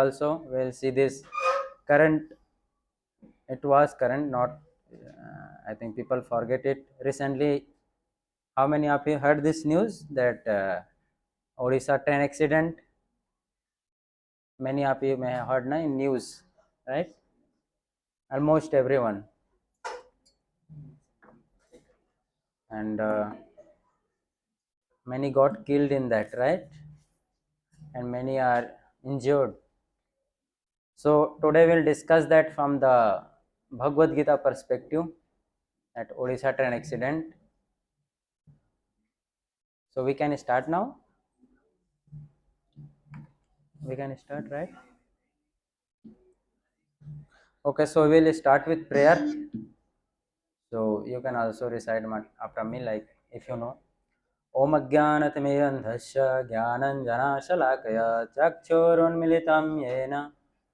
Also, we'll see this current. It was current, not. I think people forget it. Recently, how many of you heard this news that Odisha train accident? Many of you may have heard in news, right? Almost everyone, and many got killed in that, right? And many are injured. So today we'll discuss that from the Bhagavad Gita perspective, at Odisha train accident. So we can start now. We can start, right? Okay, so we'll start with prayer. So you can also recite after me, like if you know. Om Ajnanatimirandhasya Jnananjanashalakaya Chakshurunmilitam Yena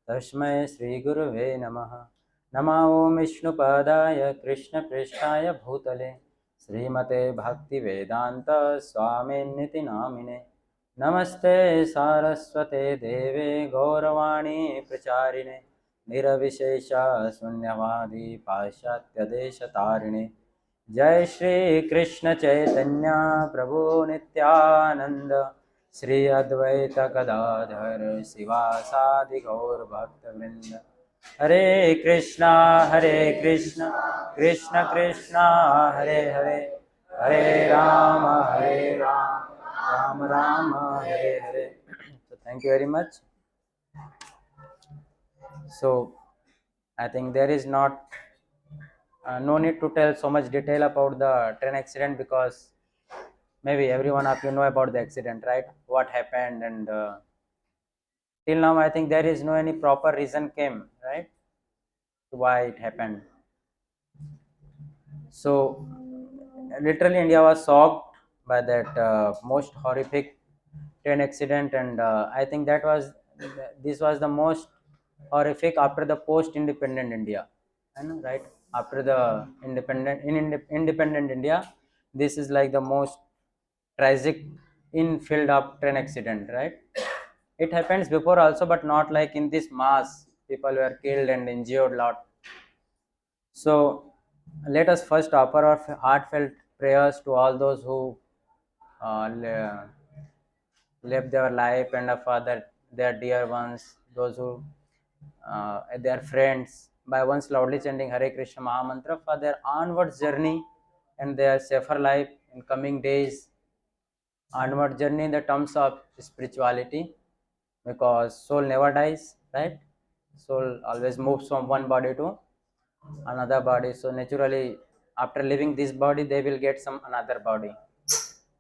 Tasmai Shri Guruve Namaha. Nama Om Vishnupadaya Krishna Prishtaya Bhutale Srimate Bhakti Vedanta Swaminiti Namine Namaste Saraswate Deve Gauravani Pracharine Niravisesha Sunyavadi Pashatya Desha Tarine जय श्री कृष्ण चैतन्य प्रभु नित्यानंद श्री अद्वैत गदाधर शिवासादि गौर भक्त वृंद हरे Krishna Krishna Krishna Hare Hare Hare Ram Ram Ram Hare Hare. So thank you very much. So I think there is not no need to tell so much detail about the train accident, because maybe every one of you know about the accident, right? What happened, and till now I think there is no any proper reason came, right, to why it happened. So literally India was shocked by that most horrific train accident, and I think this was the most horrific after the post independent India, right? After the independent India, this is like the most tragic in field of train accident, right? It happens before also, but not like in this mass. People were killed and injured a lot. So let us first offer our heartfelt prayers to all those who left their life, and their dear ones, those who their friends, by once loudly chanting Hare Krishna Mahamantra for their onward journey and their safer life in coming days. Onward journey in the terms of spirituality, because soul never dies, right? Soul always moves from one body to another body. So naturally, after leaving this body, they will get some another body.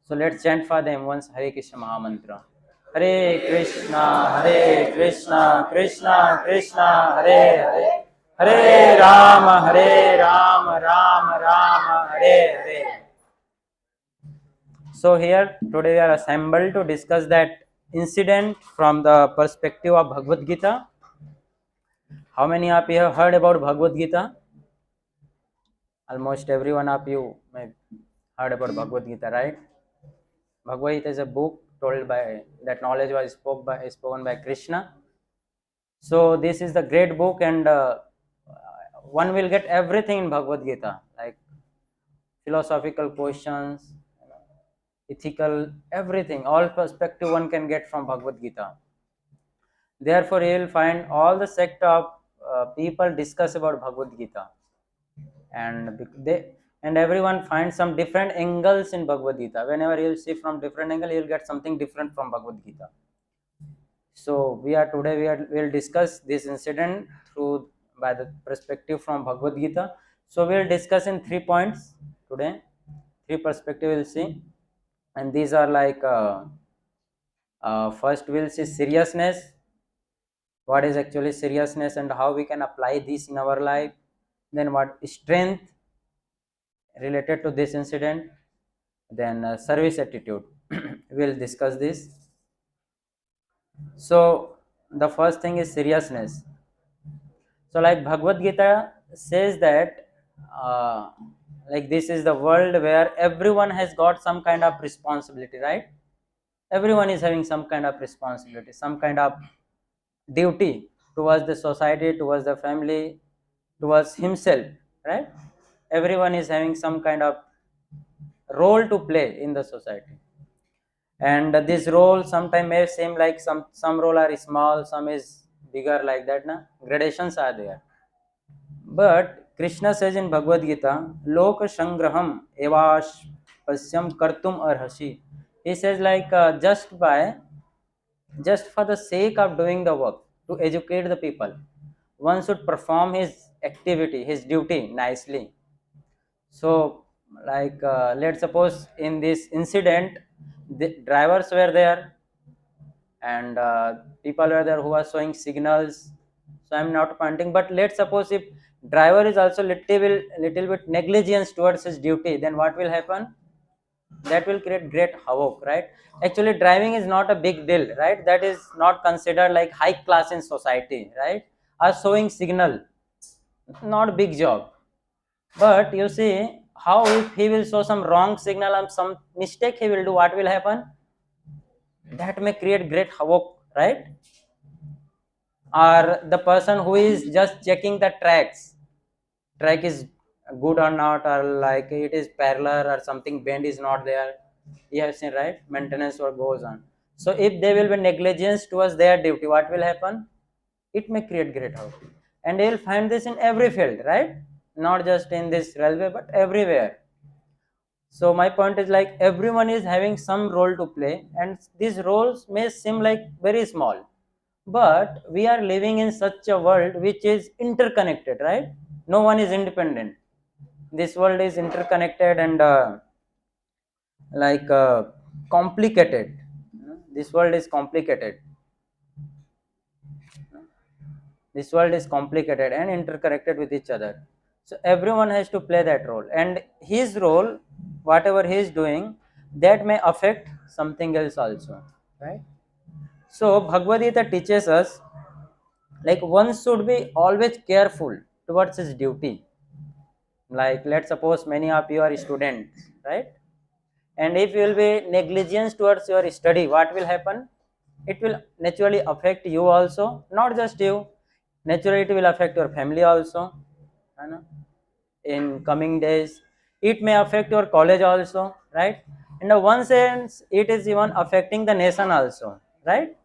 So let's chant for them once Hare Krishna Mahamantra. Hare Krishna, Krishna Krishna, Hare Hare, Hare Rama, Rama Rama, Hare Hare. So here today we are assembled to discuss that incident from the perspective of Bhagavad Gita. How many of you have heard about Bhagavad Gita? Almost every one of you may heard about Bhagavad Gita, right? Bhagavad Gita is a book told by that knowledge was spoken by Krishna. So this is the great book, and one will get everything in Bhagavad Gita, like philosophical questions, ethical, everything, all perspective one can get from Bhagavad Gita. Therefore, you will find all the sect of people discuss about Bhagavad Gita, and everyone finds some different angles in Bhagavad Gita. Whenever you will see from different angle, you will get something different from Bhagavad Gita. So we'll discuss this incident through by the perspective from Bhagavad Gita. So we'll discuss in 3 points today. 3 perspective we'll see, and these are like first we'll see seriousness. What is actually seriousness and how we can apply this in our life. Then what strength related to this incident. Then service attitude. We'll discuss this. So the first thing is seriousness. So like Bhagavad Gita says that like this is the world where everyone has got some kind of responsibility, right? Everyone is having some kind of responsibility, some kind of duty towards the society, towards the family, towards himself, right? Everyone is having some kind of role to play in the society, and this role sometimes may seem like some role are small, some is bigger, like that na, gradations are there. But Krishna says in Bhagavad Gita, Lok Sangraham evash pasyam kartum arhasi. He says like just for the sake of doing the work to educate the people, one should perform his activity, his duty nicely. So, like let's suppose in this incident, the drivers were there and people were there who are showing signals. So I'm not pointing, but let's suppose if driver is also little bit negligence towards his duty, then what will happen? That will create great havoc, right? Actually, driving is not a big deal, right? That is not considered like high class in society, right? Or showing signal, not a big job. But you see, how if he will show some wrong signal and some mistake he will do, what will happen? That may create great havoc, right? Or the person who is just checking the track is good or not, or like it is parallel or something bend is not there, you have seen, right? Maintenance work goes on. So if they will be negligence towards their duty, what will happen? It may create great havoc, and you will find this in every field, right? Not just in this railway but everywhere. So my point is like everyone is having some role to play, and these roles may seem like very small, but we are living in such a world which is interconnected, right? No one is independent. This world is interconnected and like complicated. This world is complicated. This world is complicated and interconnected with each other. So everyone has to play that role, and his role, whatever he is doing, that may affect something else also, right? So Bhagavad Gita teaches us like one should be always careful towards his duty. Like let's suppose many of you are students, right? And if you will be negligence towards your study, what will happen? It will naturally affect you also, not just you, naturally it will affect your family also, you know, in coming days. It may affect your college also, right? In the one sense it is even affecting the nation also, right?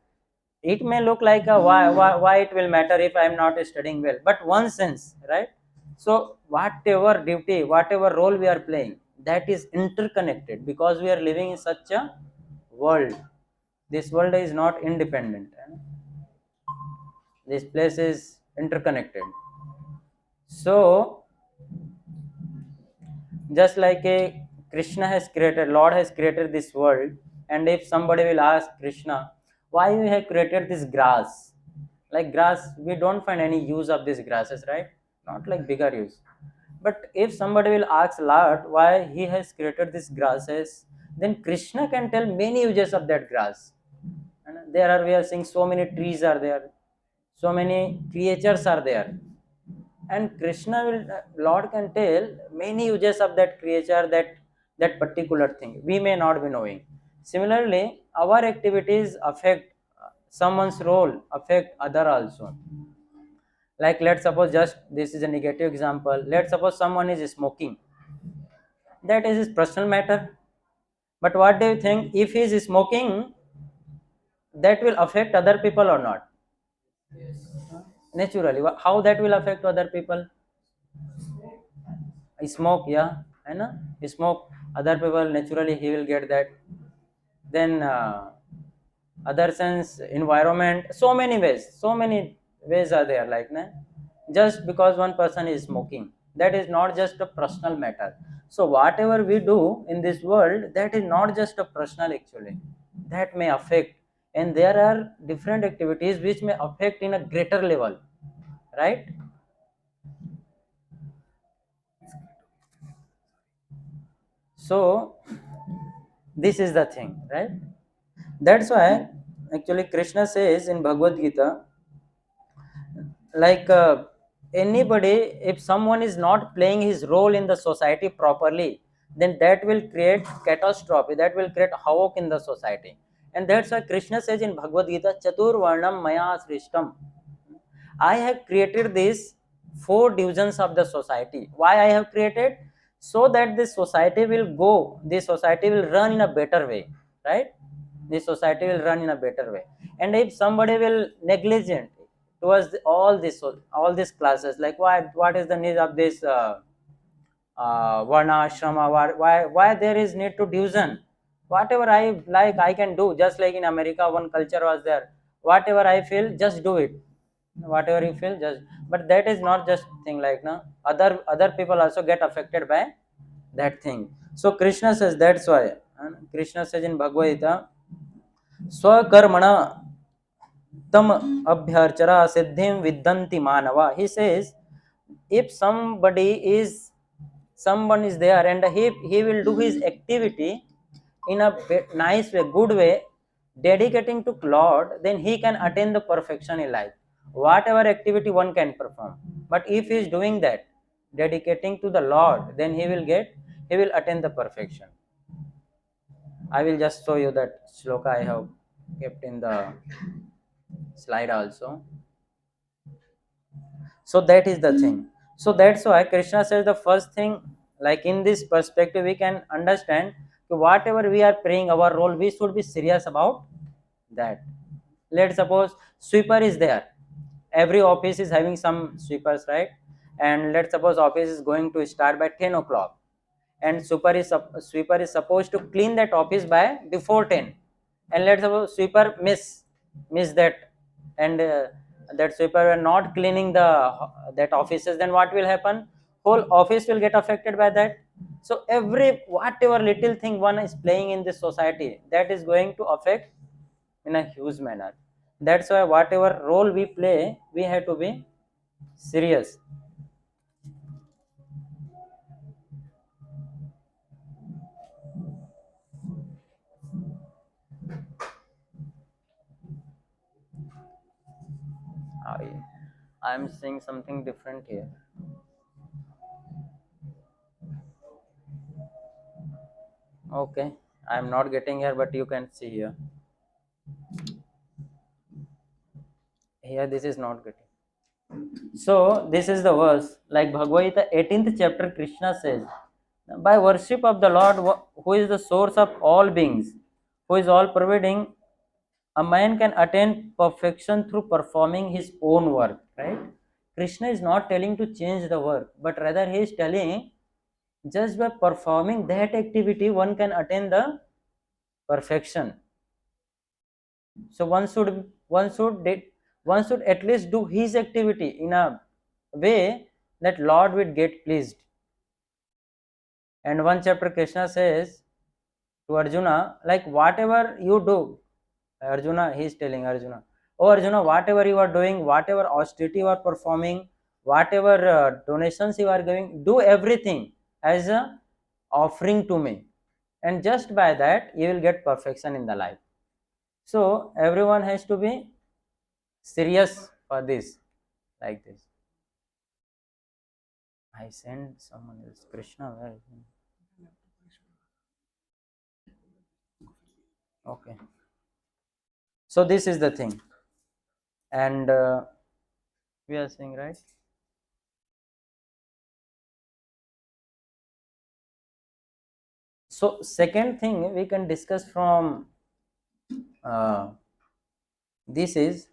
It may look like a why it will matter if I am not studying well, but one sense, right? So whatever duty, whatever role we are playing, that is interconnected, because we are living in such a world. This world is not independent, this place is interconnected. So just like a Krishna has created, Lord has created this world, and if somebody will ask Krishna, why you have created this grass? Like grass, we don't find any use of these grasses, right? Not like bigger use. But if somebody will ask Lord why he has created these grasses, then Krishna can tell many uses of that grass. And there are, we are seeing so many trees are there, so many creatures are there, and Krishna will, Lord can tell many uses of that creature, that particular thing we may not be knowing. Similarly, our activities affect someone's role, affect other also. Like let's suppose, just this is a negative example, let's suppose someone is smoking, that is his personal matter. But what do you think, if he is smoking, that will affect other people or not? Naturally, how that will affect other people? Smoke, yeah, है ना? Smoke, other people naturally he will get that. Then other sense, environment, so many ways are there, like na? Just because one person is smoking, that is not just a personal matter. So whatever we do in this world, that is not just a personal actually, that may affect, and there are different activities which may affect in a greater level, right? So this is the thing, right? That's why actually Krishna says in Bhagavad Gita, like anybody, if someone is not playing his role in the society properly, then that will create catastrophe, that will create havoc in the society. And that's why Krishna says in Bhagavad Gita, Chatur Varnam Maya Srishtam. I have created these four divisions of the society. Why I have created? So that this society will go, this society will run in a better way, right? This society will run in a better way. And if somebody will negligent towards all these classes, like what is the need of this varna ashrama, why there is need to division? Whatever I like I can do, just like in America one culture was there, whatever I feel just do it, whatever you feel just. But that is not just thing, like no, other people also get affected by that thing. So Krishna says, that's why Krishna says in Bhagavad Gita, swakर्मणा tam abhyarchara siddhim vidanti manava. He says, if someone is there and he will do his activity in a nice way, good way, dedicating to Lord, then he can attain the perfection in life. Whatever activity one can perform, but if he is doing that dedicating to the Lord, then he will attain the perfection. I will just show you that shloka I have kept in the slide also. So that is the thing. So that's why Krishna says the first thing, like in this perspective we can understand that whatever we are playing our role, we should be serious about that. Let's suppose sweeper is there, every office is having some sweepers, right? And let's suppose office is going to start by 10 o'clock, and sweeper is supposed to clean that office by before 10. And let's suppose sweeper miss that, and that sweeper are not cleaning the that offices, then what will happen? Whole office will get affected by that. So every whatever little thing one is playing in this society, that is going to affect in a huge manner. That's why whatever role we play, we have to be serious. I am seeing something different here. Okay, I am not getting here, but you can see here. Here, this is not getting. So, this is the verse, like Bhagavad Gita 18th chapter, Krishna says, by worship of the Lord, who is the source of all beings, who is all pervading, a man can attain perfection through performing his own work, right? Krishna is not telling to change the work, but rather he is telling just by performing that activity, one can attain the perfection. So one should at least do his activity in a way that Lord would get pleased. And one chapter Krishna says to Arjuna, like whatever you do, Arjuna, he is telling Arjuna, oh Arjuna, whatever you are doing, whatever austerity you are performing, whatever donations you are giving, do everything as a offering to me, and just by that you will get perfection in the life. So everyone has to be serious for this, like this. I send someone else. Krishna, where is he? Okay. So this is the thing, and we are saying, right? So second thing we can discuss from uh, this is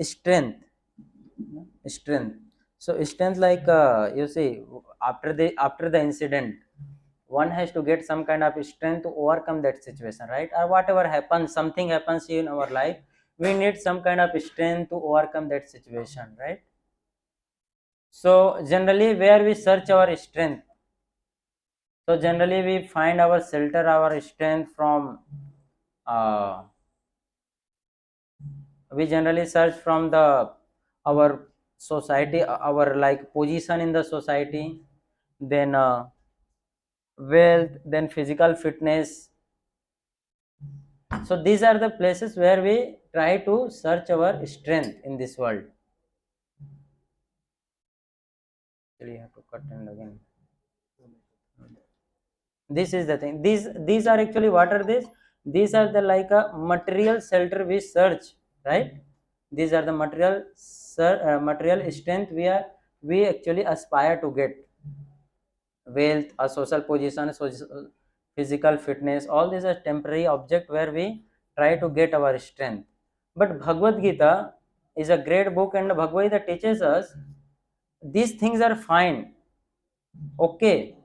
strength. Strength. So strength, like you see, after the incident, one has to get some kind of strength to overcome that situation, right? Or whatever happens, something happens in our life, we need some kind of strength to overcome that situation, right? So generally, where we search our strength, so generally we find our shelter, our strength from. Uh, we generally search from the our society, our like position in the society, then wealth, then physical fitness. So these are the places where we try to search our strength in this world. Actually, you have to cut and again. This is the thing. These are actually, what are these? These are the like a material shelter we search, right? These are the material strength we actually aspire to get. Wealth, a social position, social, physical fitness, all these are temporary object where we try to get our strength. But Bhagavad Gita is a great book, and Bhagavad Gita teaches us these things are fine, okay,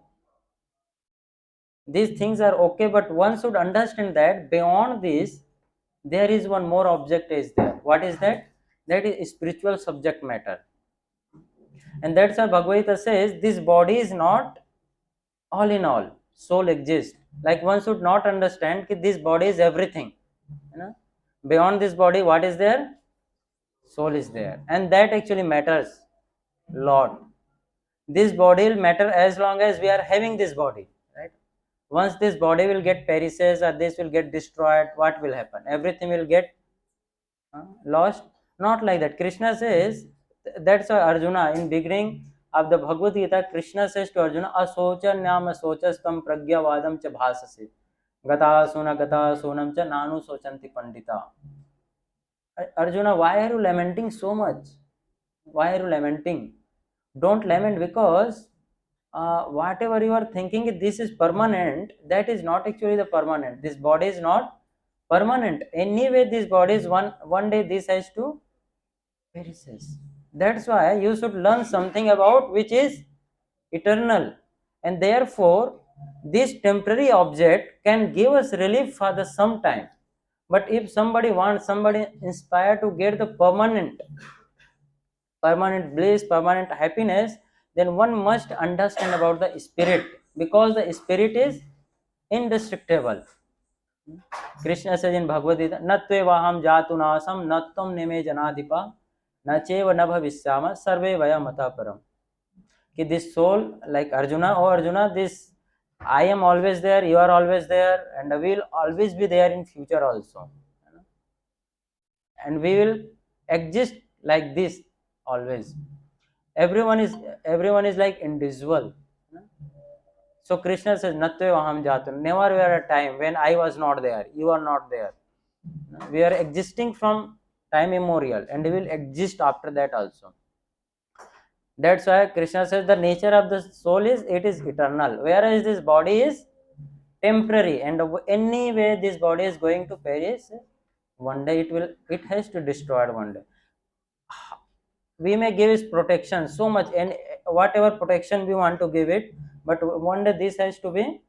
these things are okay, but one should understand that beyond this there is one more object is there. What is that? That is spiritual subject matter. And that's why Bhagavad Gita says this body is not all in all. Soul exists. Like one should not understand that this body is everything, you know? Beyond this body what is there? Soul is there, and that actually matters lot. This body will matter as long as we are having this body, right? Once this body will get perishes or this will get destroyed, what will happen? Everything will get lost. Not like that. Krishna says, that's why Arjuna, in beginning of the Bhagavad Gita, Krishna says to Arjuna, asocha nyam asochastam pragyavadam cha bhasase gata sonam cha nanu sochanti pandita. Arjuna, why are you lamenting so much? Why are you lamenting? Don't lament, because whatever you are thinking this is permanent, that is not actually the permanent. This body is not permanent. Anyway, this body is one day this has to perishes. That's why you should learn something about which is eternal, and therefore this temporary object can give us relief for the some time. But if somebody inspired to get the permanent bliss, permanent happiness, then one must understand about the spirit, because the spirit is indestructible. Krishna says in Bhagavad Gita, Natvevaham jatu nasam nattam neme janadipa nacheva na bhavishyama sarve vaya mata param. Ki this soul, like Arjuna, oh Arjuna, this I am always there, you are always there, and we will always be there in future also. And we will exist like this always. Everyone is like individual. So Krishna says, Natve aham jatu. Never were a time when I was not there, you are not there. We are existing from time immemorial, and we will exist after that also. That's why Krishna says the nature of the soul is it is eternal, whereas this body is temporary, and anyway this body is going to perish. One day it has to destroy one day. We may give its protection so much, and whatever protection we want to give it, but one day this has to be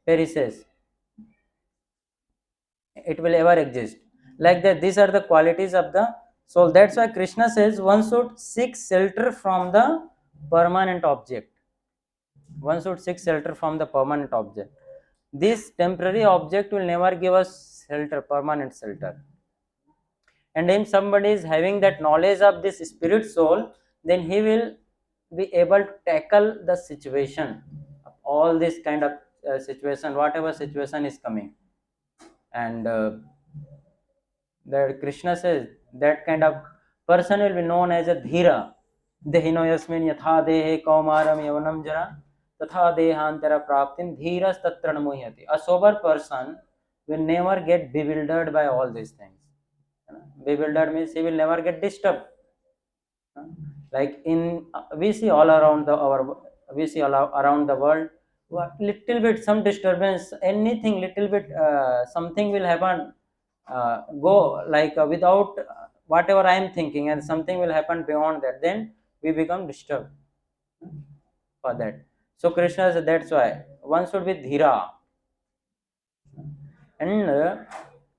perishes. It will ever exist like that. These are the qualities of the soul. That's why Krishna says one should seek shelter from the permanent object. One should seek shelter from the permanent object. This temporary object will never give us shelter, permanent shelter. And if somebody is having that knowledge of this spirit soul, then he will be able to tackle the situation, all this kind of situation, whatever situation is coming. And that Krishna says that kind of person will be known as a dhira. Dehino yasmin yatha dehe kaumaram yavanam jara tatha dehantara praptin dhiras tatra namuhyati. A sober person will never get bewildered by all these things. Bewildered means he will never get disturbed. Like in we see all around around the world, little bit some disturbance, anything little bit something will happen, go like without whatever I am thinking, and something will happen beyond that, then we become disturbed for that. So Krishna said that's why one should be dhira. And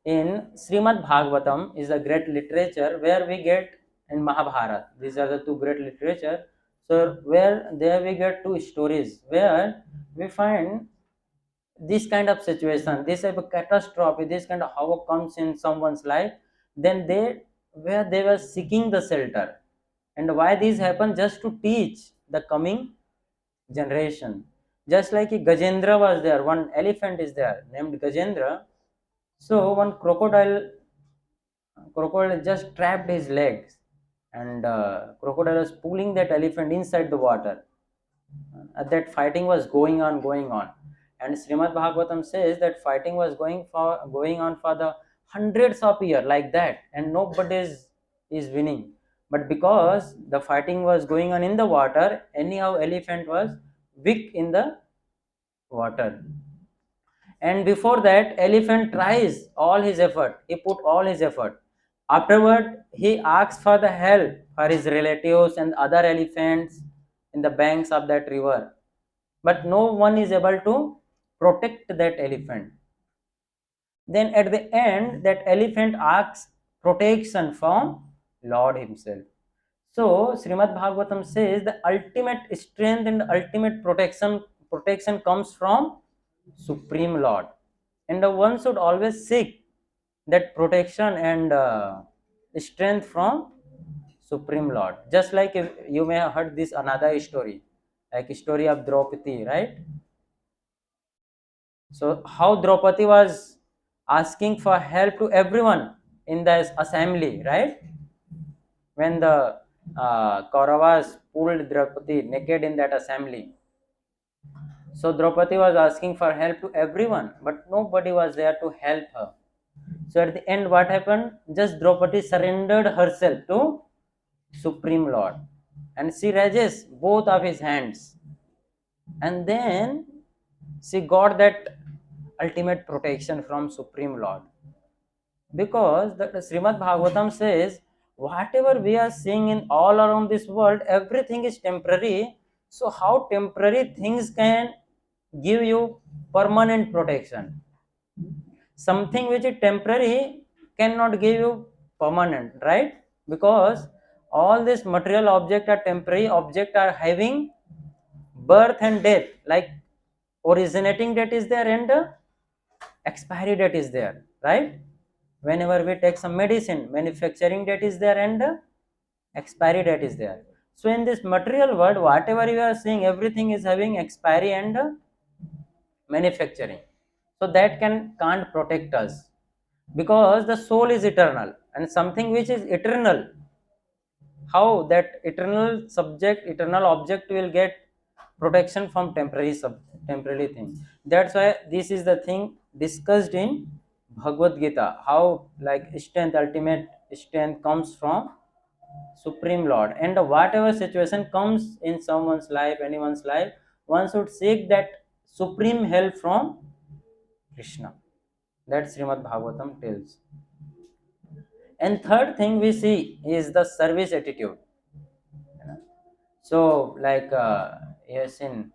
in Srimad Bhagavatam is a great literature where we get, in Mahabharata, these are the two great literature. So where there we get two stories where we find this kind of situation, this type of catastrophe, this kind of havoc comes in someone's life, then they were seeking the shelter. And why this happened? Just to teach the coming generation. Just like Gajendra was there, one elephant is there named Gajendra. So one crocodile just trapped his legs, and crocodile was pulling that elephant inside the water. That fighting was going on, And Srimad Bhagavatam says that fighting was going on for the hundreds of years like that, and nobody is winning. But because the fighting was going on in the water, anyhow elephant was weak in the water. And before that, elephant tries all his effort. He put all his effort. Afterward, he asks for the help for his relatives and other elephants in the banks of that river. But no one is able to protect that elephant. Then at the end, that elephant asks protection from Lord himself. So Srimad Bhagavatam says the ultimate strength and ultimate protection comes from Supreme Lord, and one should always seek that protection and strength from Supreme Lord. Just like if you may have heard this another story, like story of Draupadi, right? So how Draupadi was asking for help to everyone in the assembly, right? When the Kauravas pulled Draupadi naked in that assembly. So Draupadi was asking for help to everyone, but nobody was there to help her. So at the end, what happened? Just Draupadi surrendered herself to Supreme Lord, and she raises both of his hands, and then she got that ultimate protection from Supreme Lord. Because the Srimad Bhagavatam says, whatever we are seeing in all around this world, everything is temporary. So how temporary things can give you permanent protection? Something which is temporary cannot give you permanent, right? Because all these material objects are temporary, objects are having birth and death, like originating date is there and expiry date is there, right? Whenever we take some medicine, manufacturing date is there and expiry date is there. So in this material world, whatever you are seeing, everything is having expiry and manufacturing. So that can't protect us, because the soul is eternal, and something which is eternal, how that eternal subject, eternal object will get protection from temporary thing? That's why this is the thing discussed in Bhagavad Gita, how like strength, ultimate strength comes from Supreme Lord. And whatever situation comes in someone's life, anyone's life, one should seek that supreme help from Krishna. That Srimad Bhagavatam tells. And third thing we see is the service attitude. So like yes, in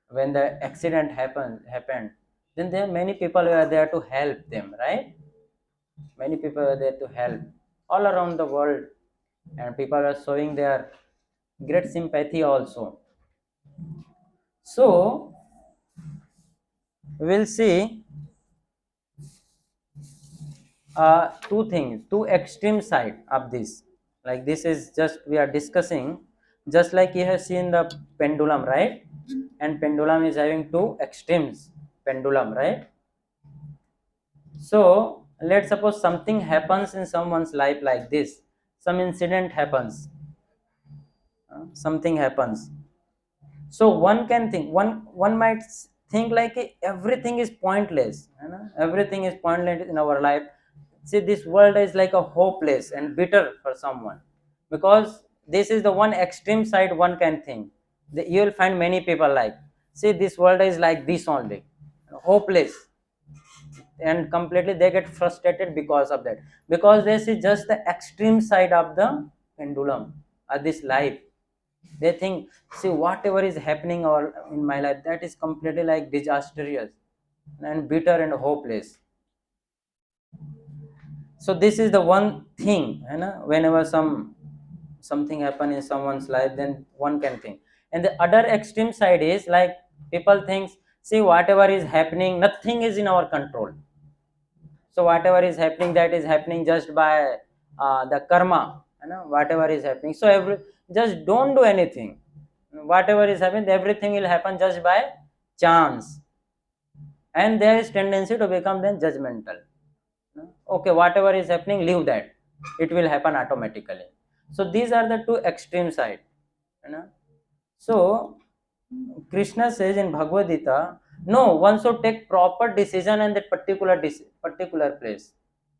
when the accident happened, then there are many people who are there to help them, right? Many people are there to help all around the world, and people are showing their great sympathy also. So we'll see two extreme side of this. Like this is just we are discussing, just like you have seen the pendulum, right? And pendulum is having two extremes, pendulum, right? So let's suppose something happens in someone's life like this, some incident happens, something happens. So one might think like everything is pointless, you know? Everything is pointless in our life. See, this world is like a hopeless and bitter for someone, because this is the one extreme side one can think. You will find many people like, see, this world is like this only, hopeless, and completely they get frustrated because of that, because this is just the extreme side of the pendulum of this life. They think, see, whatever is happening or in my life, that is completely like disastrous and bitter and hopeless. So this is the one thing, you know, whenever something happen in someone's life, then one can think. And the other extreme side is like people think, see, whatever is happening, nothing is in our control. So whatever is happening, that is happening just by the karma, you know, whatever is happening. So just don't do anything. Whatever is happening, everything will happen just by chance. And there is tendency to become then judgmental. Okay, whatever is happening, leave that. It will happen automatically. So these are the two extreme sides. You know? So Krishna says in Bhagavad Gita, No, one should take proper decision in that particular place.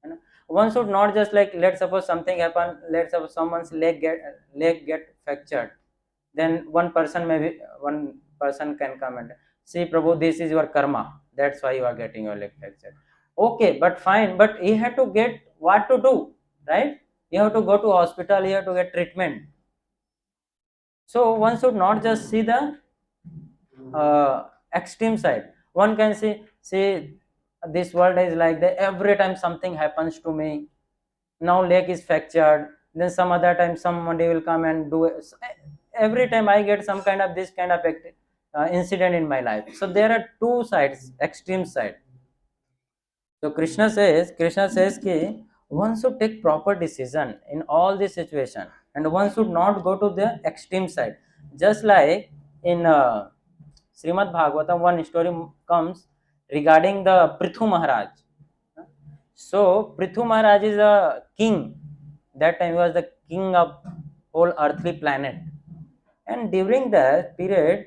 You know? One should not just like, let's suppose something happen, let's suppose someone's leg get fractured, then one person can come and see, Prabhu, this is your karma, that's why you are getting your leg fractured. Okay, but fine, but he had to get what to do, right? You have to go to hospital, you have to get treatment. So one should not just see the extreme side. One can see this world is like that. Every time something happens to me, now leg is fractured. Then some other time somebody will come and do it. Every time I get some kind of this kind of incident in my life. So there are two sides, extreme side. So Krishna says ki one should take proper decision in all this situation, and one should not go to the extreme side. Just like in Srimad Bhagavatam, one story comes regarding the Prithu Maharaj. So Prithu Maharaj is a king. That time he was the king of whole earthly planet, and during that period,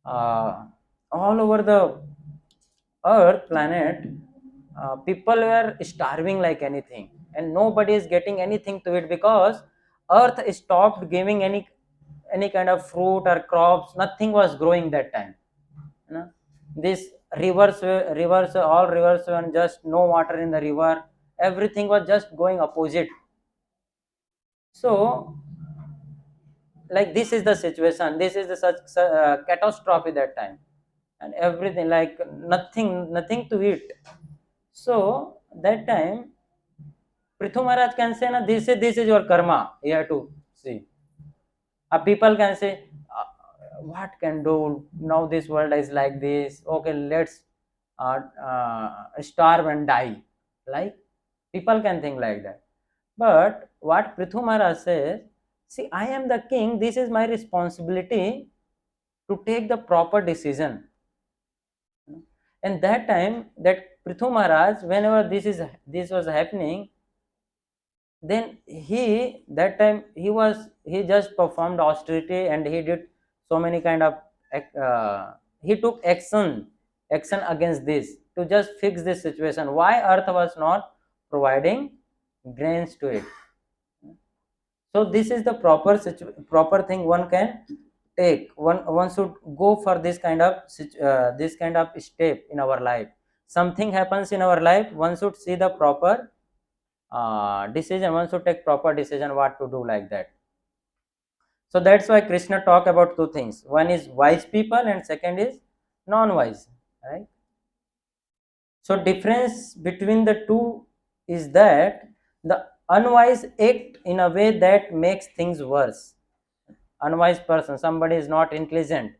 all over the Earth planet, people were starving like anything, and nobody is getting anything to it because Earth stopped giving any kind of fruit or crops. Nothing was growing that time. You know, these rivers, all rivers were just no water in the river. Everything was just going opposite. So, like this is the situation. This is the such catastrophe that time, and everything like nothing to eat. So that time, Prithu Maharaj can say, "Na, this is your karma. You have to see." People can say, "What can do now? This world is like this. Okay, let's starve and die." Like people can think like that. But what Prithu Maharaj says, "See, I am the king. This is my responsibility to take the proper decision." And that time, that Prithu Maharaj, whenever this was happening, then he just performed austerity, and he did so many kind of he took action against this to just fix this situation. Why earth was not providing grains to it? So this is the proper thing one can take. One should go for this kind of step in our life. Something happens in our life, one should see the proper decision. One should take proper decision what to do, like that. So that's why Krishna talk about two things. One is wise people, and second is non-wise, right? So difference between the two is that the unwise act in a way that makes things worse. Unwise person, somebody is not intelligent,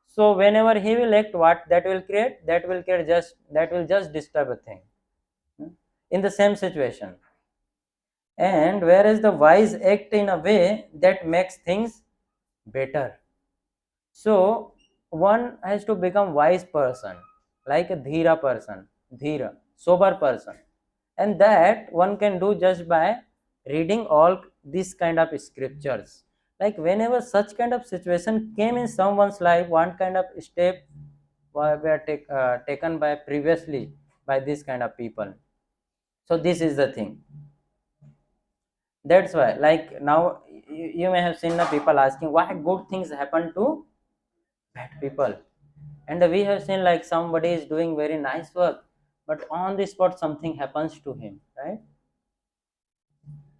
so whenever he will act, what that will just disturb a thing, in the same situation. And whereas the wise act in a way that makes things better. So one has to become wise person, like a dhira, sober person, and that one can do just by reading all these kind of scriptures. Like whenever such kind of situation came in someone's life, one kind of step taken by previously by this kind of people. So this is the thing. That's why, like now, you may have seen the people asking why good things happen to bad people, and we have seen like somebody is doing very nice work, but on the spot something happens to him, right?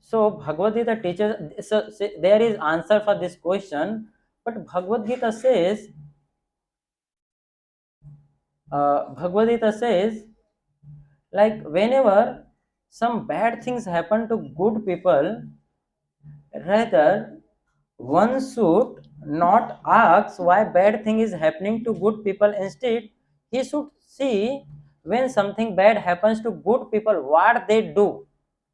So Bhagavad Gita teaches. So there is answer for this question, but Bhagavad Gita says, like whenever some bad things happen to good people, rather, one should not ask why bad thing is happening to good people. Instead, he should see when something bad happens to good people, what they do.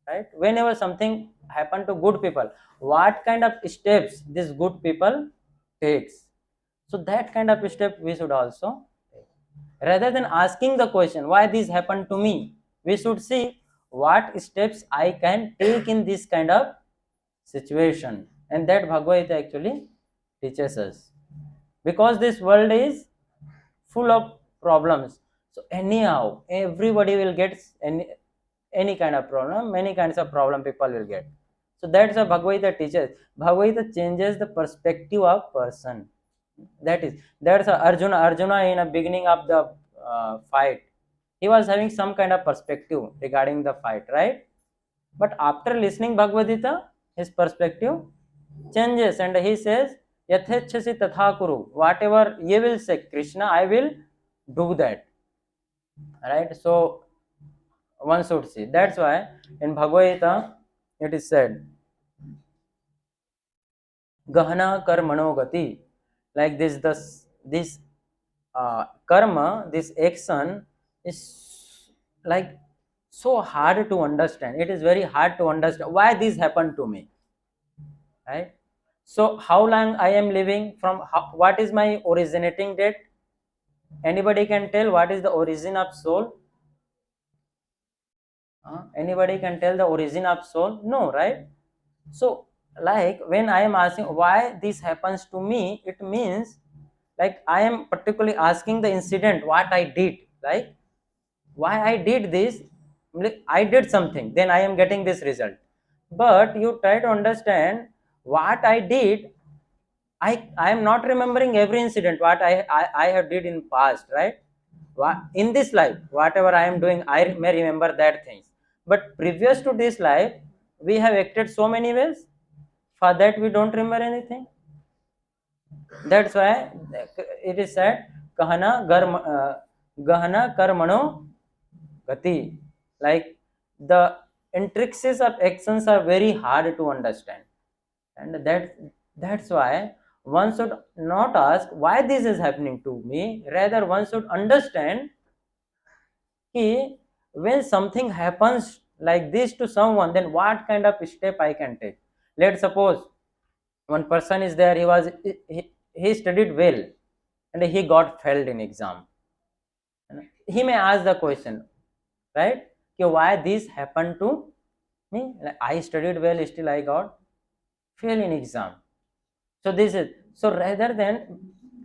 Right? Whenever something happen to good people, what kind of steps these good people takes. So that kind of step we should also take. Rather than asking the question why this happened to me, we should see what steps I can take in this kind of situation, and that Bhagavad Gita actually teaches us, because this world is full of problems. So anyhow, everybody will get any kind of problem, many kinds of problem people will get. So that's what Bhagavad Gita teaches. Bhagavad Gita changes the perspective of person. That's Arjuna in the beginning of the fight, he was having some kind of perspective regarding the fight, right? But after listening Bhagavad Gita, his perspective changes and he says, Yathechasi tatha kuru. Whatever you will say, Krishna, I will do that. Right? So one should see. That's why in Bhagavad Gita it is said, Gahana karmano gati. Like this karma, this action is like so hard to understand. It is very hard to understand why this happened to me, right? So how long I am living, what is my originating date? Anybody can tell what is the origin of soul? Anybody can tell the origin of soul? No, right? So like when I am asking why this happens to me, it means like I am particularly asking the incident what I did, like why I did this. I did something, then I am getting this result. But you try to understand what I did. I am not remembering every incident what I have did in past, right? In this life, whatever I am doing, I may remember that things. But previous to this life, we have acted so many ways. For that, we don't remember anything. That's why it is said, Gahana karmano gati. Like the intricacies of actions are very hard to understand, and that's why one should not ask why this is happening to me. Rather, one should understand कि when something happens like this to someone, then what kind of step I can take. Let's suppose one person is there, he studied well and he got failed in exam. He may ask the question, right? Why this happened to me? Like, I studied well, still I got fail in exam. So this is so rather than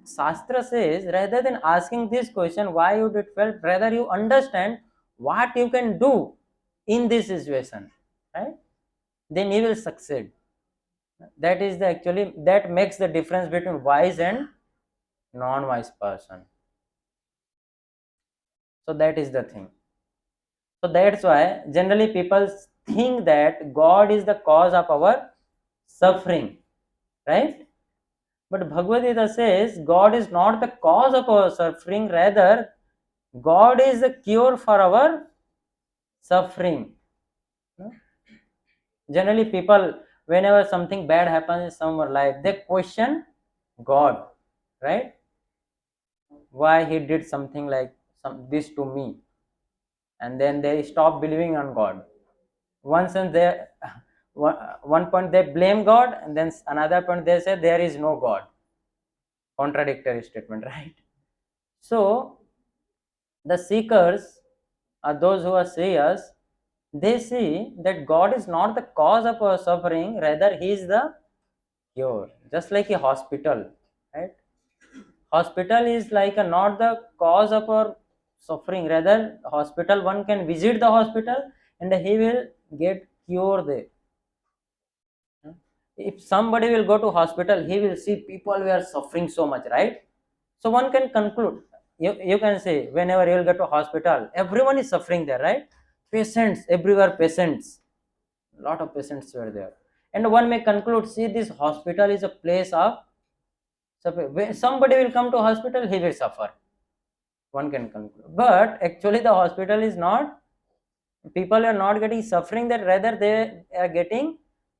Shastra says, rather than asking this question why you did fail, rather you understand what you can do in this situation, right? Then you will succeed. That is the actually that makes the difference between wise and non-wise person. So that is the thing. So that's why generally people think that God is the cause of our suffering, right? But Bhagavad Gita says God is not the cause of our suffering, rather, God is the cure for our suffering. Generally, people, whenever something bad happens in someone's life, they question God, right? Why he did something like this to me, and then they stop believing on God. Once and they, one point they blame God, and then another point they say there is no God. Contradictory statement, right? So the seekers are those who are serious. They see that God is not the cause of our suffering, rather He is the cure. Just like a hospital, right? Hospital is like not the cause of our suffering, rather hospital, one can visit the hospital and he will get cure there. If somebody will go to hospital, he will see people who are suffering so much, right? So one can conclude, you can say whenever you will go to hospital, everyone is suffering there, right? Patients everywhere, patients, lot of patients were there, and one may conclude, see, this hospital is a place of suffering. When somebody will come to hospital, he will suffer, one can conclude. But actually the hospital is not, people are not getting suffering there, rather they are getting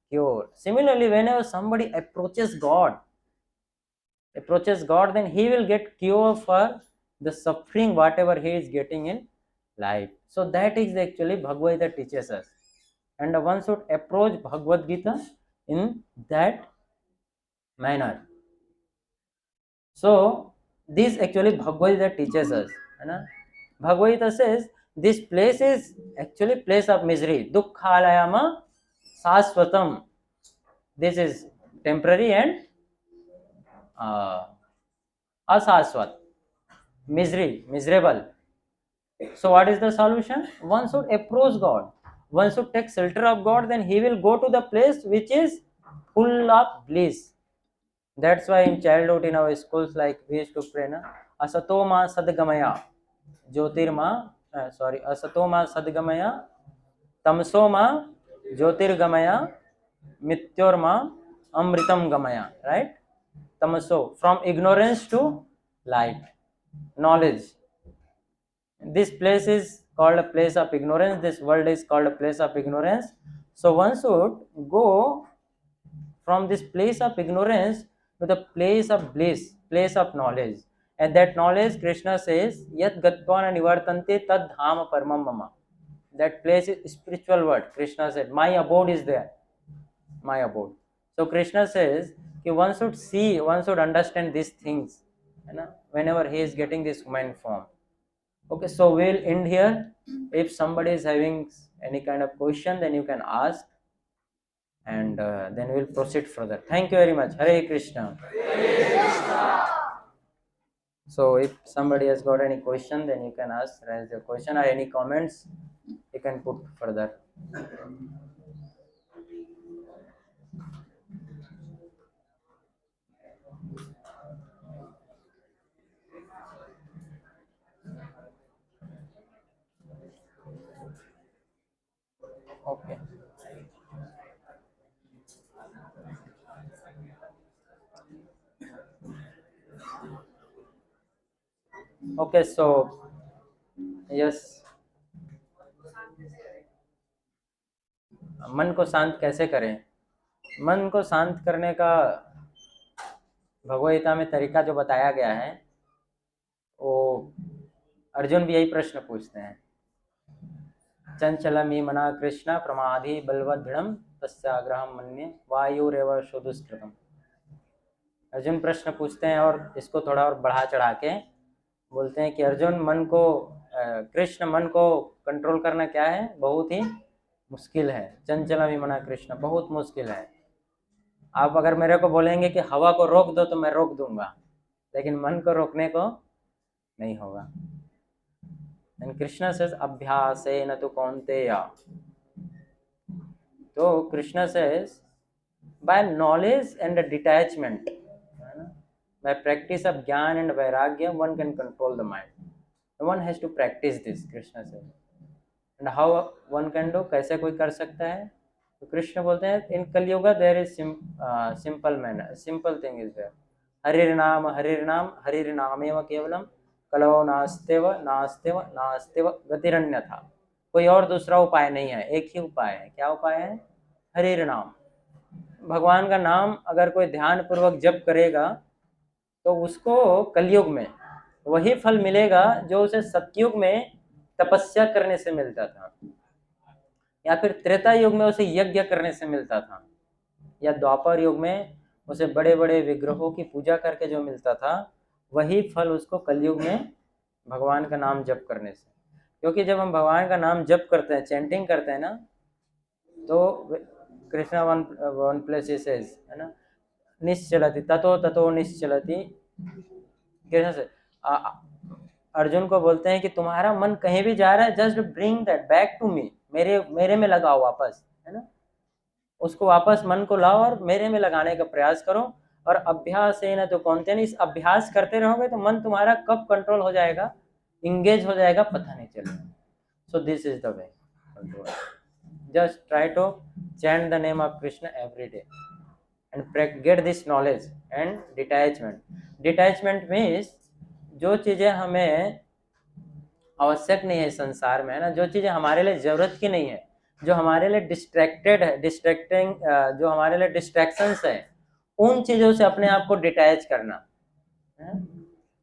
cured. Similarly, whenever somebody approaches God, then he will get cure for the suffering whatever he is getting in life. So that is actually Bhagavad Gita teaches us, and one should approach Bhagavad Gita in that manner. So this actually Bhagavad Gita teaches us. है Bhagavad Gita says this place is actually place of misery. Dukkhalayama saswatam. This is temporary and asaswat. miserable. So what is the solution? One should approach God. One should take shelter of God, then he will go to the place which is full of bliss. That's why in childhood in our schools, like we used to pray, na, asato ma sadgamaya, jyotirma, asato ma sadgamaya, tamso ma jyotirgamaya, mityorma amritam gamaya, right? Tamaso, from ignorance to light, knowledge. This place is called a place of ignorance. This world is called a place of ignorance. So one should go from this place of ignorance to the place of bliss, place of knowledge. And that knowledge, Krishna says, Yat Gatvana Nivartante Tad Dhama Paramam Mama. That place is spiritual world. Krishna said, my abode is there. My abode. So Krishna says, कि one should see, one should understand these things, whenever he is getting this human form. Okay, so we'll end here. If somebody is having any kind of question, then you can ask, and then we'll proceed further. Thank you very much. Hare Krishna. So if somebody has got any question, then you can ask, raise your question, or any comments you can put further. Okay. Okay, so yes, मन को शांत कैसे करें? मन को शांत करने का भगवद गीता में तरीका जो बताया गया है, वो अर्जुन भी यही प्रश्न पूछते हैं। चंचलमी मना कृष्ण प्रमादि बलवदृढ़ तस्याग्रहम मन्ये वायुरेव शुदुष्कृतम। अर्जुन प्रश्न पूछते हैं और इसको थोड़ा और बढ़ा चढ़ा के बोलते हैं कि अर्जुन, मन को कृष्ण मन को कंट्रोल करना क्या है? बहुत ही मुश्किल है। चंचलमी मना कृष्ण, बहुत मुश्किल है। आप अगर मेरे को बोलेंगे कि हवा को रोक दो तो मैं रोक दूंगा, लेकिन मन को रोकने को नहीं होगा। And Krishna says abhyasena tu kaunteya. So Krishna says by knowledge and detachment, by practice of jnana and vairagya, one can control the mind. One has to practice this, Krishna says. And how one can do? कैसे कोई कर सकता है? तो कृष्ण बोलते हैं in Kali Yuga there is simple manner, simple thing is there. हरिर्नाम हरिर्नामेव केवलम कलो नास्तेव नास्तेव नास्तेव गतिरन्यथा। कोई और दूसरा उपाय नहीं है, एक ही उपाय है। क्या उपाय है? हरिर्नाम। भगवान का नाम अगर कोई ध्यान पूर्वक जप करेगा तो उसको कलयुग में वही फल मिलेगा जो उसे सतयुग में तपस्या करने से मिलता था, या फिर त्रेता युग में उसे यज्ञ करने से मिलता था, या द्वापर युग में उसे बड़े बड़े विग्रहों की पूजा करके जो मिलता था, वही फल उसको कलयुग में भगवान का नाम जप करने से। क्योंकि जब हम भगवान का नाम जप करते हैं, चैंटिंग करते हैं ना, तो कृष्णा वन प्लेस सेज, है ना, निश्चलति ततो ततो निश्चलति। कृष्ण से अर्जुन को बोलते हैं कि तुम्हारा मन कहीं भी जा रहा है, just bring that back to me, मेरे में लगाओ वापस, है ना, उसको वापस मन को लाओ और मेरे में लगाने का प्रयास करो। और अभ्यास है ना तो कौनते नहीं, इस अभ्यास करते रहोगे तो मन तुम्हारा कब कंट्रोल हो जाएगा, इंगेज हो जाएगा, पता नहीं चलेगा। So this is the way. Just try to chant the name of Krishna every day and get this knowledge and detachment. Detachment means जो चीज़ें हमें आवश्यक नहीं है संसार में, है ना, जो चीज़ें हमारे लिए ज़रूरत की नहीं है, जो हमारे लिए डिस्ट्रैक्टेड है, जो हमारे लिए डिस्ट्रैक्शंस है, उन चीज़ों से अपने आप को डिटैच करना।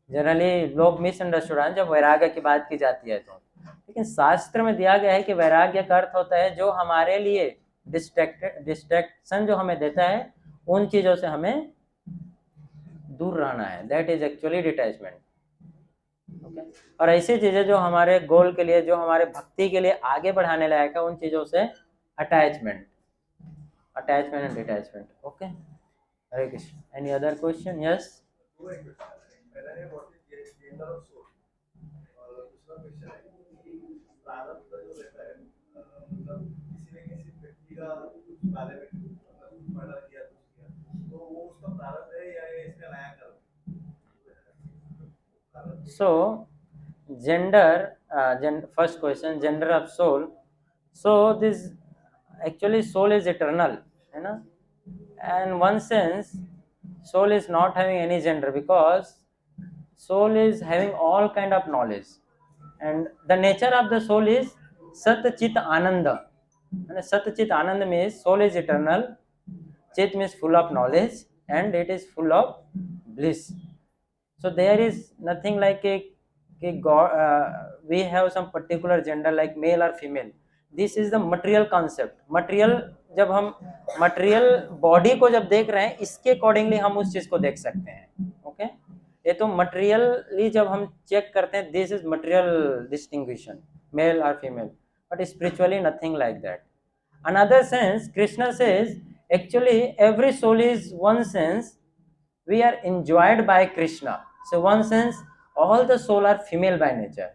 जनरली लोग मिसअंडरस्टूड हैं जब वैराग्य की बात की जाती है तो, लेकिन शास्त्र में दिया गया है कि वैराग्य का अर्थ होता है जो हमारे लिए डिस्ट्रैक्शन जो हमें देता है, उन चीज़ों से हमें दूर रहना है। That is actually detachment. Okay, और ऐसी चीजें जो हमारे गोल के लिए, जो हमारे भक्ति के लिए आगे बढ़ाने लायक है, उन चीजों से attachment and detachment. Okay, Hare Krishna. Any other question? Yes. प्रारब्ध जो रहता है, मतलब किसी ने किसी व्यक्ति का कुछ बारे में मर्डर किया, कुछ किया, तो वो उसका प्रारब्ध है या ये इसका नया कर्म प्रारब्ध? So, gender, first question, gender of soul. So this actually soul is eternal, है ना? And one sense, soul is not having any gender because soul is having all kind of knowledge, and the nature of the soul is Sat Chit Ananda. And Sat Chit Ananda means soul is eternal, Chit means full of knowledge, and it is full of bliss. So there is nothing like a god, we have some particular gender like male or female. This is the material concept. Material, जब हम material body को जब देख रहे हैं, इसके accordingly हम उस चीज को देख सकते हैं. ओके, ये तो materially जब हम चेक करते हैं, this is material distinction, male or female, but spiritually nothing like that. Another sense, Krishna says actually every soul is one sense, we are enjoyed by Krishna. So one sense, all the soul are female by nature.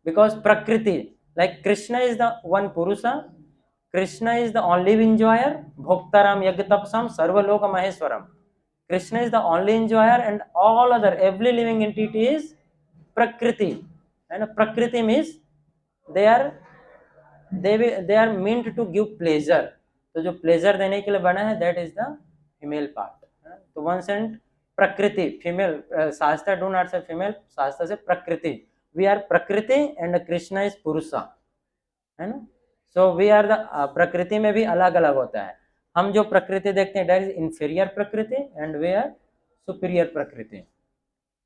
Because Prakriti, like Krishna is the one Purusha, Krishna is the only enjoyer, Bhoktaram Yagatapsam Sarvaloka Maheswaram. Krishna is the only enjoyer, and all other, every living entity is Prakriti. And Prakriti means they are they are meant to give pleasure. तो जो pleasure देने के लिए बना है, that is the female part. तो one sense प्रकृति female, शास्त्र do not say female, शास्त्र से प्रकृति. We are प्रकृति and Krishna is पुरुषा, है ना? So we are the प्रकृति में भी अलग अलग होता है. हम जो प्रकृति देखते हैं that is inferior प्रकृति and we are superior प्रकृति.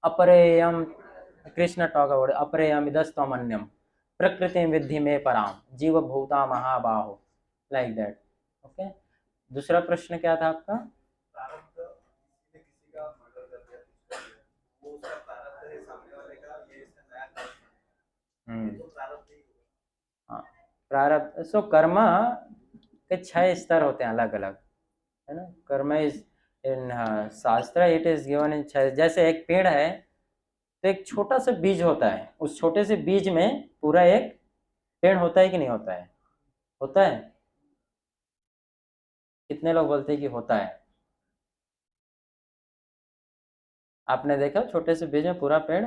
अपरेयम, कृष्ण टॉक अबाउट अपरेयम इदस्तमन्यम प्रकृति विद्धि में पराम जीव भूता महाबाहो, लाइक दैट. ओके, दूसरा प्रश्न क्या था आपका? प्रारब्ध, किसी ने किसी का मर्डर कर दिया, कुछ कर दिया, वो उसका प्रारब्ध है सामने वाले का, ये इसका नया कर्म है, तो प्रारब्ध ही होगा. हाँ, प्रारब्ध. सो कर्म के 6 स्तर होते हैं अलग अलग, है ना? कर्म इज इन शास्त्र इट इज गिवन इन 6. जैसे एक पेड़ है तो एक छोटा सा बीज होता है, उस छोटे से बीज में पूरा एक पेड़ होता है कि नहीं होता है? होता है. कितने लोग बोलते हैं कि होता है? आपने देखा छोटे से बीज में पूरा पेड़?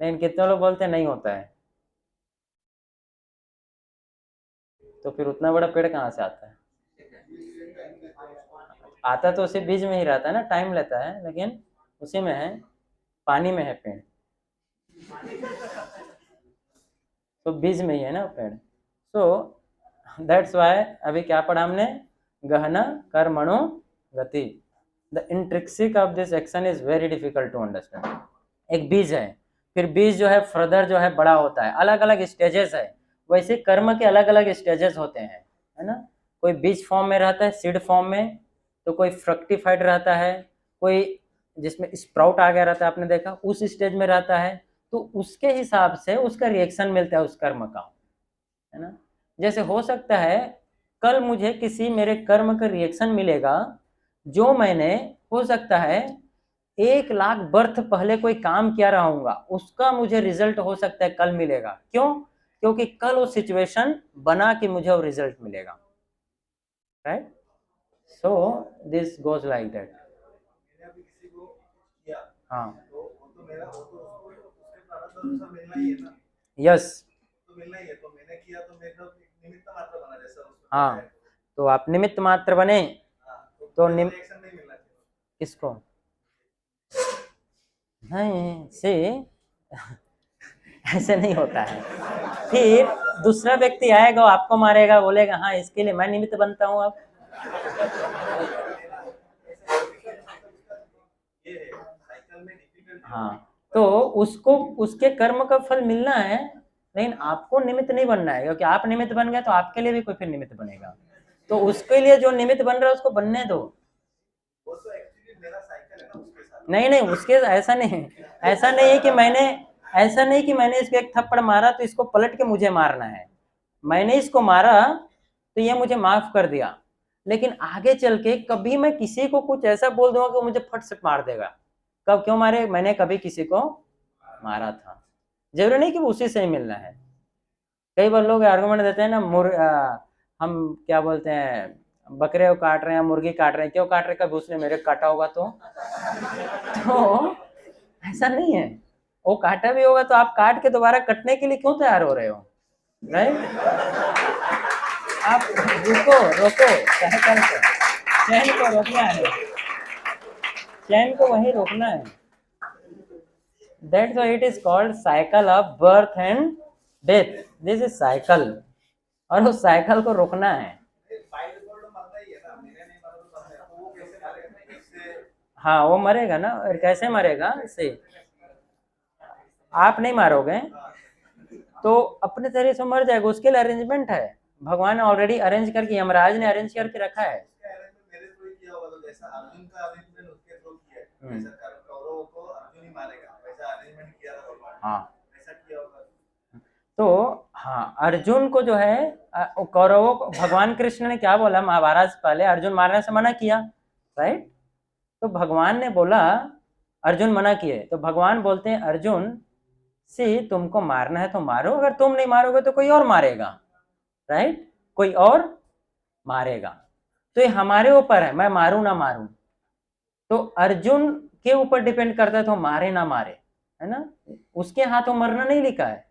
लेकिन कितने लोग बोलते हैं नहीं होता है? तो फिर उतना बड़ा पेड़ कहाँ से आता है? आता तो उसी बीज में ही रहता है ना, टाइम लेता है, लेकिन उसी में है, पानी में है पेड़, तो बीज में ही है ना पेड़. सो दैट्स वाई अभी क्या पढ़ा हमने? गहना कर्मणो गति. The intrinsic of this action is very difficult to understand. एक बीज है, फिर बीज जो है फर्दर जो है बड़ा होता है, अलग अलग स्टेजेस है. वैसे कर्म के अलग अलग स्टेजेस होते हैं, है ना? कोई बीज फॉर्म में रहता है, सीड फॉर्म में, तो कोई फ्रक्टिफाइड रहता है, कोई जिसमें स्प्राउट आ गया रहता है, आपने देखा उस स्टेज में रहता है. तो उसके हिसाब से उसका रिएक्शन मिलता है उस कर्म का, है ना? जैसे हो सकता है कल मुझे किसी मेरे कर्म का रिएक्शन मिलेगा जो मैंने, हो सकता है 1,00,000 बर्थ पहले कोई काम किया रहूंगा, उसका मुझे रिजल्ट हो सकता है कल मिलेगा. क्यों? क्योंकि कल वो सिचुएशन बना कि मुझे वो रिजल्ट मिलेगा, right? So this goes like that. मैंने अभी किसी को किया, हाँ, तो वो तो मेरा, वो तो उसके प्रारब्ध अनुसार मिलना ही है ना, यस. तो मिलना ही है. तो मैंने किया तो मेरा एक निमित्त मात्र बना, जैसा उसको हाँ, तो आप निमित्त मात्र बने, तो रिएक्शन नहीं मिलना चाहिए. किसको? नहीं, से ऐसे नहीं होता है. फिर दूसरा व्यक्ति आएगा, वो आपको मारेगा, बोलेगा हाँ इसके लिए मैं निमित्त बनता हूँ. अब ये है साइकिल में डिफिकल्ट. हाँ, तो उसको उसके कर्म का फल मिलना है, लेकिन आपको निमित्त नहीं बनना है, क्योंकि आप निमित्त बन गए तो आपके लिए भी कोई फिर निमित्त बनेगा. तो उसके लिए जो निमित्त बन रहा है उसको बनने दो. वो तो एक्चुअली मेरा साइकिल है ना उसके साथ. नहीं नहीं, उसके ऐसा नहीं, ऐसा नहीं है कि मैंने, ऐसा नहीं कि मैंने इसको एक थप्पड़ मारा तो इसको पलट के मुझे मारना है. मैंने इसको मारा तो ये मुझे माफ कर दिया, लेकिन आगे चल के कभी मैं किसी को कुछ ऐसा बोल दूंगा कि मुझे फट से मार देगा. कब? क्यों मारे? मैंने कभी किसी को मारा था। जरूरी नहीं कि वो उसी से ही मिलना है। कई बार लोग आर्गुमेंट देते हैं ना, हम क्या बोलते हैं, बकरे को काट रहे हैं, मुर्गी काट रहे हैं, क्यों काट रहे हैं, कभी उसने मेरे को काटा होगा तो ऐसा नहीं है। वो काटा भी होगा तो आप काट के दोबारा कटने के लिए क्यों तैयार हो रहे हो, राइट? आप रुको रोको, चैन को रोकना है, चैन को वही रोकना है। That's why it is called cycle of birth and death. This is cycle, और उस साइकिल को रोकना है। बाइक को मरता ही है ना, मेरे नहीं मारा तो मरता है, तो वो कैसे मारेगा इससे? हाँ वो मरेगा ना, और कैसे मरेगा? से आप नहीं मारोगे तो अपने तरह से मर जाएगा, उसके लिए अरेंजमेंट है। भगवान ने ऑलरेडी अरेंज करके, यमराज ने अरेंज करके रखा है। उसका अरेंजमेंट मेरे थ्रू ही किया होगा, तो जैसा अर्जुन का अरेंजमेंट उसके थ्रू किया है, वैसा कौरवों को अर्जुन ही मारेगा, वैसा अरेंजमेंट किया था भगवान। हाँ ऐसा किया होगा। तो हाँ, अर्जुन को जो है कौरवों को भगवान कृष्ण ने क्या बोला महाभारत से पहले, अर्जुन मारने से मना किया, राइट? तो भगवान ने बोला, अर्जुन मना किए तो भगवान बोलते हैं अर्जुन से तुमको मारना है तो मारो, अगर तुम नहीं मारोगे तो कोई और मारेगा, राइट? कोई और मारेगा। तो ये हमारे ऊपर है, मैं मारूं ना मारूं। तो अर्जुन के ऊपर डिपेंड करता है तो मारे ना मारे, है ना? उसके हाथों मरना नहीं लिखा है।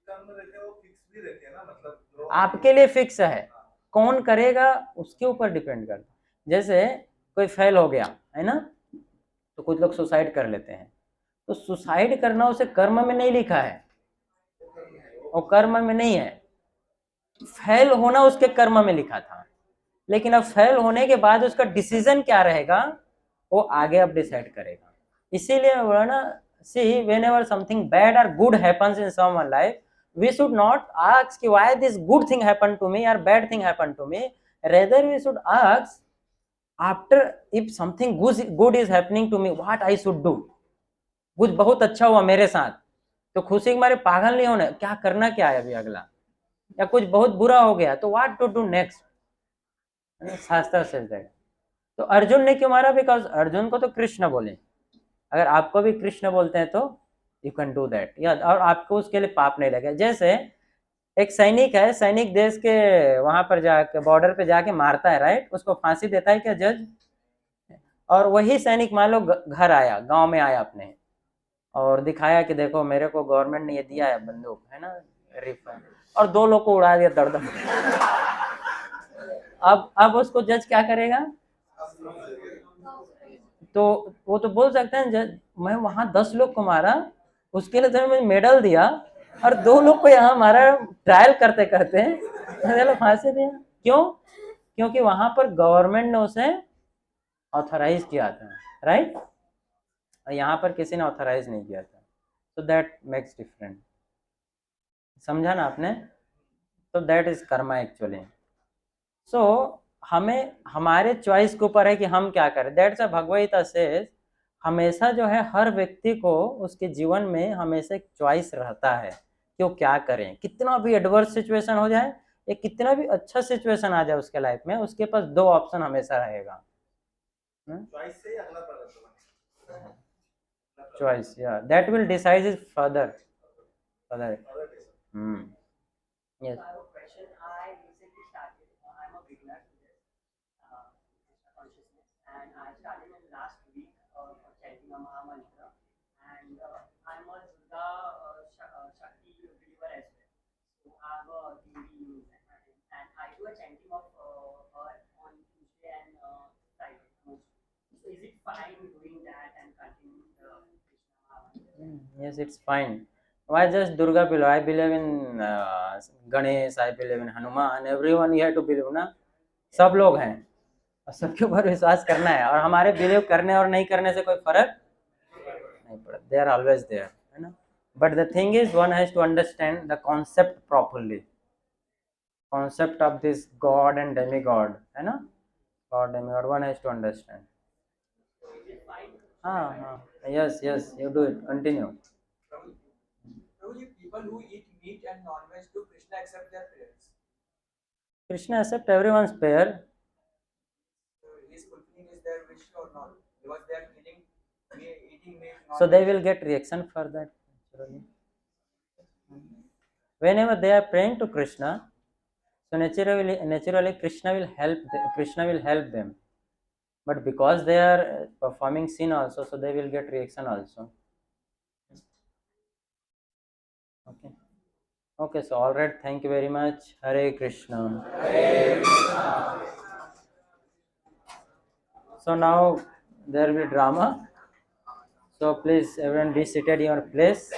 कर्म रहते हैं वो फिक्स भी रहते हैं ना, मतलब जो आपके लिए फिक्स है, कौन करेगा उसके ऊपर डिपेंड करता है। जैसे कोई फेल हो गया है ना, तो कुछ लोग सुसाइड कर लेते हैं, तो सुसाइड करना उसे कर्म में नहीं लिखा है, वो कर्म में नहीं है। फेल होना उसके कर्म में लिखा था, लेकिन अब फेल होने के बाद उसका डिसीजन क्या रहेगा वो आगे अब डिसाइड करेगा। इसीलिए मैं बोला ना, सी वेन एवर समथिंग बैड और good happens in someone life, we should not ask why this good thing happened to me or bad thing happened to me. Rather we should ask after, if something good is happening to me, what I should do. कुछ बहुत अच्छा हुआ मेरे साथ तो खुशी के मारे पागल नहीं होना, क्या करना क्या है अभी अगला, या कुछ बहुत बुरा हो गया तो व्हाट टू डू नेक्स्ट, शास्त्र से दैट। तो अर्जुन ने क्यों मारा? बिकॉज अर्जुन को तो कृष्ण बोले, अगर आपको भी कृष्ण बोलते हैं तो यू कैन डू दैट, या और आपको उसके लिए पाप नहीं लगे। जैसे एक सैनिक है, सैनिक देश के वहां पर जाके बॉर्डर पे जाके मारता है, राइट? उसको फांसी देता है क्या जज? और वही सैनिक मान लो घर आया, गांव में आया अपने, और दिखाया कि देखो मेरे को गवर्नमेंट ने ये दिया है बंदूक, है ना, रिफल, और 2 लोग को उड़ा दिया दर्द। अब उसको जज क्या करेगा? तो वो तो बोल सकते हैं जज मैं वहां 10 लोग को मारा, उसके लिए तो मुझे मेडल दिया, और 2 लोग को यहाँ मारा ट्रायल करते करते चलो फांसी दिया। क्यों? क्योंकि वहां पर गवर्नमेंट ने उसे ऑथराइज किया था, राइट? और यहाँ पर किसी ने ऑथराइज नहीं किया था, तो दैट मेक्स डिफरेंट। समझा ना आपने? तो दैट इज कर्मा एक्चुअली। सो हमें हमारे चॉइस के ऊपर है कि हम क्या करें। That's a Bhagavad Gita says, हमेशा जो है हर व्यक्ति को उसके जीवन में हमेशा एक चॉइस रहता है कि वो क्या करें। कितना भी एडवर्स सिचुएशन हो जाए या कितना भी अच्छा सिचुएशन आ जाए उसके लाइफ में, उसके पास 2 ऑप्शन हमेशा रहेगा। चॉइस से ही अगला प्रदर्शन, चॉइस, या that will decide is further further. Yes. Question. I recently started. I'm a beginner to this consciousness, and I started in last week chanting a Maha Mantra, and I'm a Durga Shakti believer as well. So I have a deity and I do a chanting of her on Tuesday and Friday mostly. So is it fine doing that and continuing the Krishna Maha Mantra? Yes, it's fine. Why just Durga believe? I believe in Ganesh, I believe in Hanuman, everyone you have to believe ना, सब लोग हैं और सबके ऊपर विश्वास करना है, और हमारे बिलीव करने और नहीं करने से कोई फर्क नहीं पड़ता। दे आर ऑलवेज देयर, है ना? But the thing is one has to understand the concept properly, concept of this God and demigod, है ना, God demigod, one has to understand. हाँ हाँ, yes yes, you do it, continue. Prabhuji, people who eat meat and non-veg, do Krishna accept their prayers? Krishna accept everyone's prayer. So he is fulfilling is their wish or not? Because they are eating eating meat. So they will get reaction for that naturally. Whenever they are praying to Krishna, so naturally Krishna will help them. But because they are performing sin also, so they will get reaction also. Okay. Okay, so all right. Thank you very much. Hare Krishna. So now there will be drama. So please everyone be seated in your place.